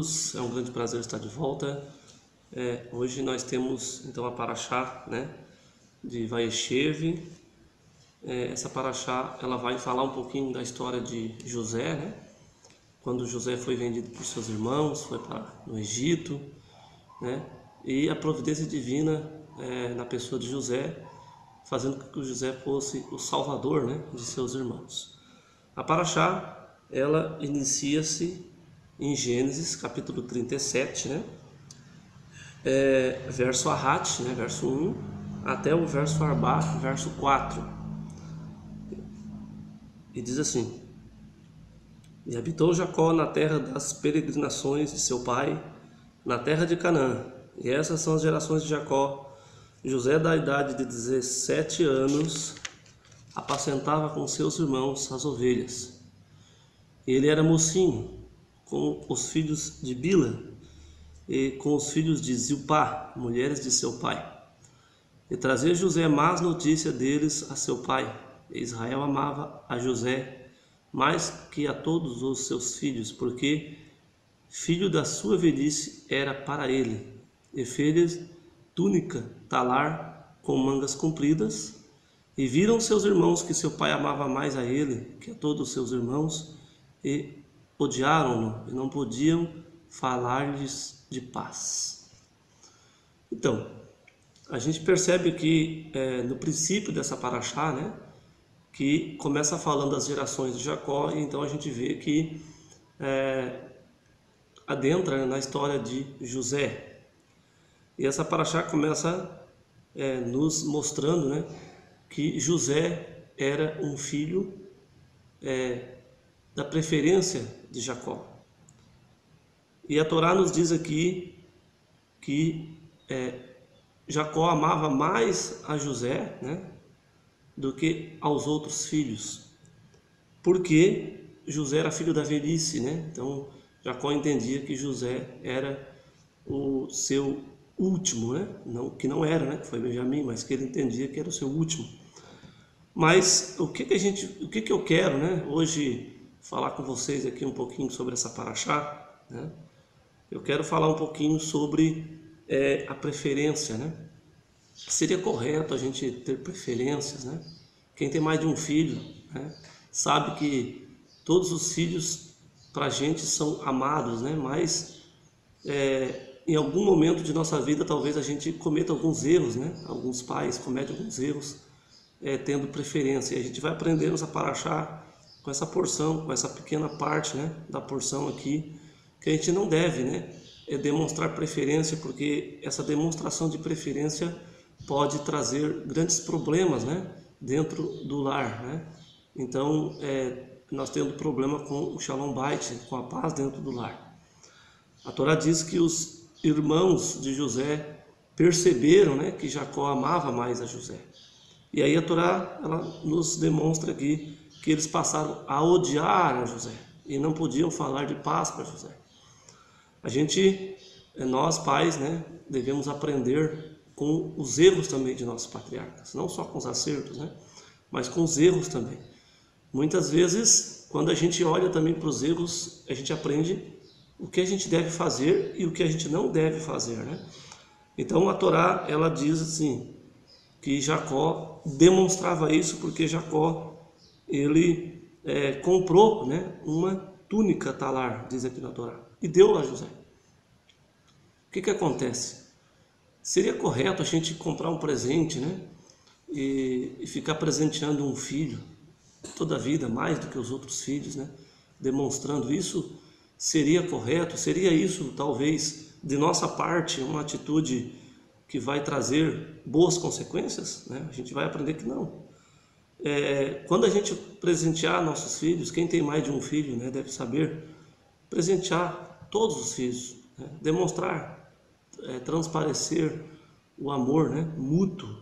todos, é um grande prazer estar de volta. Hoje nós temos então a paraxá, né, de Vayeshev. Essa paraxá ela vai falar um pouquinho da história de José, né, quando José foi vendido por seus irmãos, foi no Egito, né, e a providência divina na pessoa de José, fazendo com que José fosse o salvador, né, de seus irmãos. A paraxá ela inicia-se em Gênesis capítulo 37, né? Verso Ahat, né? Verso 1 até o verso Arbá, verso 4. E diz assim: E habitou Jacó na terra das peregrinações de seu pai, na terra de Canaã. E essas são as gerações de Jacó. José, da idade de 17 anos, apacentava com seus irmãos as ovelhas. Ele era mocinho com os filhos de Bila e com os filhos de Zilpá, mulheres de seu pai. E trazia José más notícia deles a seu pai. E Israel amava a José mais que a todos os seus filhos, porque filho da sua velhice era para ele. E fez túnica talar com mangas compridas. E viram seus irmãos que seu pai amava mais a ele que a todos os seus irmãos, e odiaram-no, e não podiam falar-lhes de paz. Então, a gente percebe que no princípio dessa paraxá, né, que começa falando das gerações de Jacó, e então a gente vê que adentra na história de José. E essa paraxá começa nos mostrando, né, que José era um filho da preferência de Jacó. E a Torá nos diz aqui que Jacó amava mais a José, né, do que aos outros filhos, porque José era filho da velhice, né? Então Jacó entendia que José era o seu último, né? Não, que não era, né? Foi Benjamim, mas que ele entendia que era o seu último. Mas o que eu quero, né, hoje falar com vocês aqui um pouquinho sobre essa paraxá, né? Eu quero falar um pouquinho sobre a preferência, né? Seria correto a gente ter preferências, né? Quem tem mais de um filho, né, sabe que todos os filhos para a gente são amados, né? Mas em algum momento de nossa vida talvez a gente cometa alguns erros, né? Alguns pais cometem alguns erros tendo preferência. E a gente vai aprendendo essa paraxá com essa porção, com essa pequena parte, né, da porção aqui, que a gente não deve, né, demonstrar preferência, porque essa demonstração de preferência pode trazer grandes problemas, né, dentro do lar, né? Então, nós temos problema com o Shalom Bait, com a paz dentro do lar. A Torá diz que os irmãos de José perceberam, né, que Jacó amava mais a José. E aí a Torá ela nos demonstra aqui que eles passaram a odiar a José e não podiam falar de paz para José. Nós pais, né, devemos aprender com os erros também de nossos patriarcas, não só com os acertos, né, mas com os erros também. Muitas vezes, quando a gente olha também para os erros, a gente aprende o que a gente deve fazer e o que a gente não deve fazer, né? Então a Torá ela diz assim que Jacó demonstrava isso porque Jacó ele comprou, né, uma túnica talar, diz aqui na Torá, e deu a José. O que acontece? Seria correto a gente comprar um presente, né, e ficar presenteando um filho toda a vida, mais do que os outros filhos, né, demonstrando isso? Seria correto? Seria isso, talvez, de nossa parte, uma atitude que vai trazer boas consequências, né? A gente vai aprender que não. Quando a gente presentear nossos filhos, quem tem mais de um filho, né, deve saber presentear todos os filhos, né? Demonstrar, transparecer o amor, né, mútuo,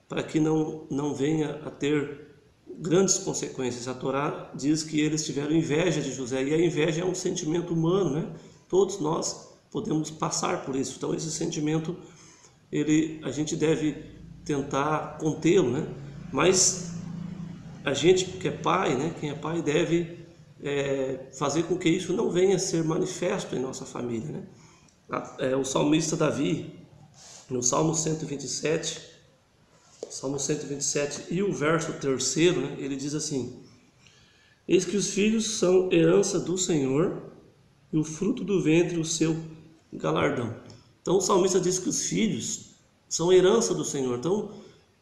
para que não venha a ter grandes consequências. A Torá diz que eles tiveram inveja de José, e a inveja é um sentimento humano, né? Todos nós podemos passar por isso. Então esse sentimento a gente deve tentar contê-lo, né? Mas a gente que é pai, né, quem é pai deve fazer com que isso não venha a ser manifesto em nossa família, né? O salmista Davi, no Salmo 127 e o verso 3, né, ele diz assim: eis que os filhos são herança do Senhor, e o fruto do ventre o seu galardão. Então o salmista diz que os filhos são herança do Senhor. Então,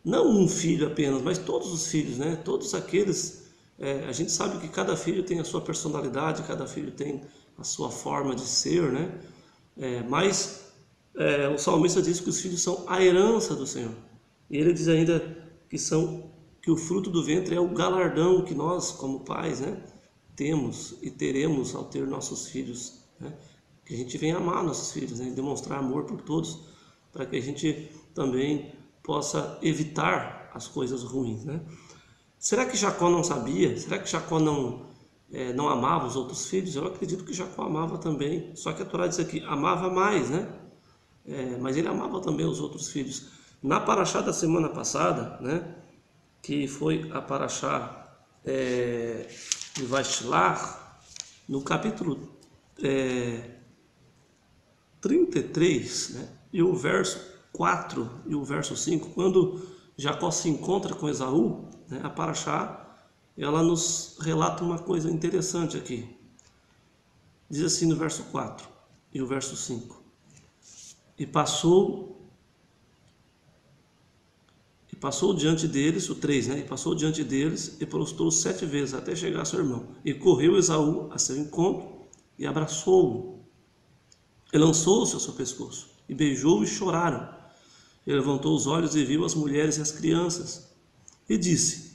não um filho apenas, mas todos os filhos, né? Todos aqueles, a gente sabe que cada filho tem a sua personalidade, cada filho tem a sua forma de ser, né? Mas o salmista diz que os filhos são a herança do Senhor. E ele diz ainda que o fruto do ventre é o galardão que nós, como pais, né, temos e teremos ao ter nossos filhos, né? Que a gente venha amar nossos filhos, né? Demonstrar amor por todos, para que a gente também possa evitar as coisas ruins, né? Será que Jacó não sabia? Será que Jacó não amava os outros filhos? Eu acredito que Jacó amava também, só que a Torá diz aqui, amava mais, né? Mas ele amava também os outros filhos. Na paraxá da semana passada, né, que foi a paraxá de Vaishlar, no capítulo 33, né, e o verso 4 e o verso 5, quando Jacó se encontra com Esaú, né, a paraxá, ela nos relata uma coisa interessante aqui. Diz assim no verso 4 e o verso 5: E passou diante deles, o 3, né? E passou diante deles e prostrou 7 vezes até chegar a seu irmão. E correu Esaú a seu encontro e abraçou-o. E lançou-se ao seu pescoço e beijou-o e choraram. E levantou os olhos e viu as mulheres e as crianças. E disse: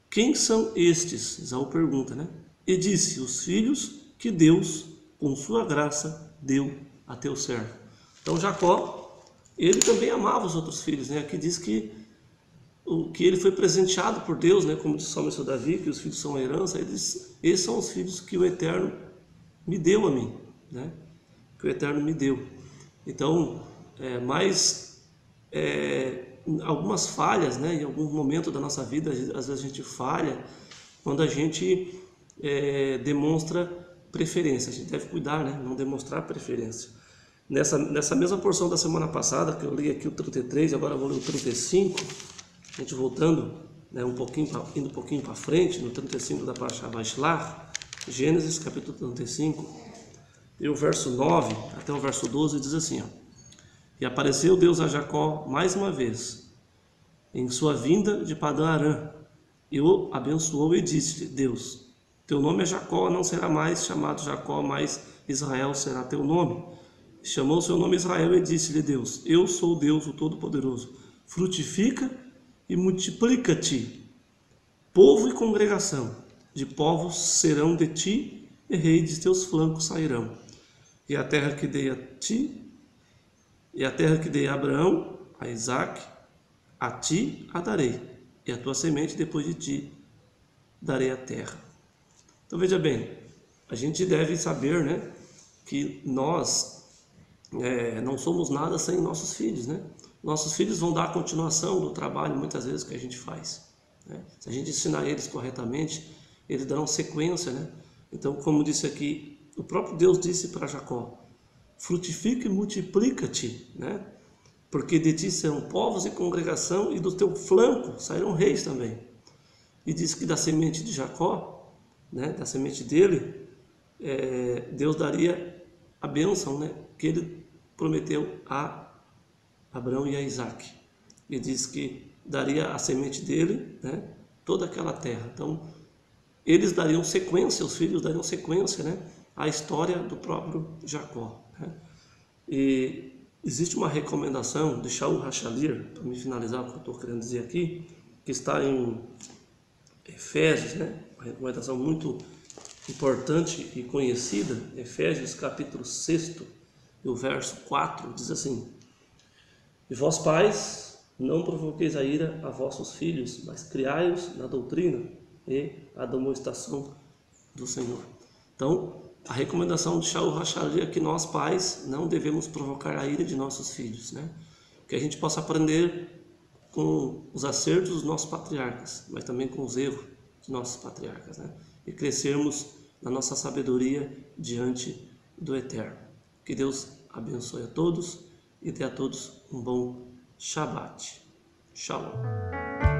quem são estes? Esaú pergunta, né? E disse: os filhos que Deus, com sua graça, deu a teu servo. Então Jacó, ele também amava os outros filhos, né? Aqui diz que ele foi presenteado por Deus, né? Como diz o salmista Davi, que os filhos são herança. Esses são os filhos que o Eterno me deu a mim, né? Que o Eterno me deu. Então, algumas falhas, né? Em algum momento da nossa vida, às vezes a gente falha quando a gente demonstra preferência. A gente deve cuidar, né? Não demonstrar preferência. Nessa mesma porção da semana passada, que eu li aqui o 33, agora eu vou ler o 35, a gente voltando, né, indo um pouquinho para frente, no 35 da paraxá Vaishlar, Gênesis capítulo 35, e o verso 9 até o verso 12 diz assim, ó: e apareceu Deus a Jacó mais uma vez, em sua vinda de Padã Arã, e o abençoou e disse-lhe: Deus, teu nome é Jacó, não será mais chamado Jacó, mas Israel será teu nome. Chamou seu nome Israel e disse-lhe Deus: eu sou Deus, o Todo-Poderoso, frutifica e multiplica-te, povo e congregação, de povos serão de ti, e reis de teus flancos sairão. E a terra que dei a ti, e a terra que dei a Abraão, a Isaque, a ti a darei, e a tua semente depois de ti darei a terra. Então veja bem, a gente deve saber, né, que nós não somos nada sem nossos filhos, né? Nossos filhos vão dar a continuação do trabalho muitas vezes que a gente faz, né? Se a gente ensinar eles corretamente, eles darão sequência, né? Então, como disse aqui, o próprio Deus disse para Jacó: frutifica e multiplica-te, né? Porque de ti serão povos e congregação, e do teu flanco sairão reis também. E diz que da semente de Jacó, né, da semente dele, Deus daria a bênção, né, que ele prometeu a Abraão e a Isaque. E diz que daria a semente dele, né, toda aquela terra. Então, eles dariam sequência, os filhos dariam sequência, né, à história do próprio Jacó, né? E existe uma recomendação de Shaul HaShalir, para me finalizar o que eu estou querendo dizer aqui, que está em Efésios, né, uma recomendação muito importante e conhecida, Efésios capítulo 6, e o verso 4, diz assim: e vós pais, não provoqueis a ira a vossos filhos, mas criai-os na doutrina e a demonstração do Senhor. Então, a recomendação de Shaul HaShalir é que nós pais não devemos provocar a ira de nossos filhos, né? Que a gente possa aprender com os acertos dos nossos patriarcas, mas também com os erros dos nossos patriarcas, né? E crescermos na nossa sabedoria diante do Eterno. Que Deus abençoe a todos e dê a todos um bom Shabat. Shalom.